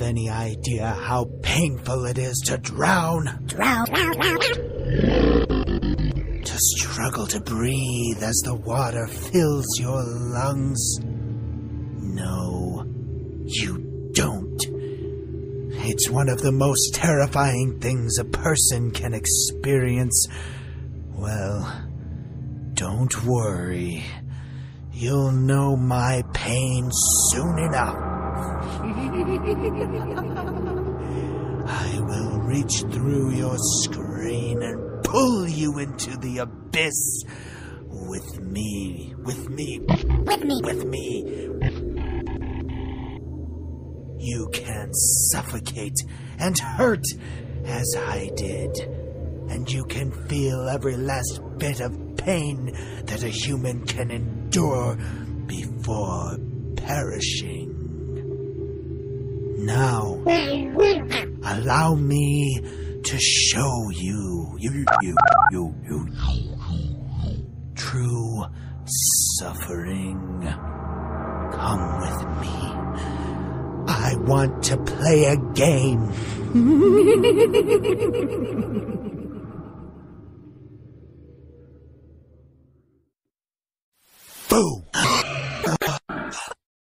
any idea how painful it is to drown? To struggle to breathe as the water fills your lungs? No, you don't. It's one of the most terrifying things a person can experience. Well, don't worry. You'll know my pain soon enough. I will reach through your screen and pull you into the abyss with me. You can suffocate and hurt as I did, and you can feel every last bit of pain that a human can endure before perishing. Now, allow me to show you true suffering. Come with me. I want to play a game. Boom!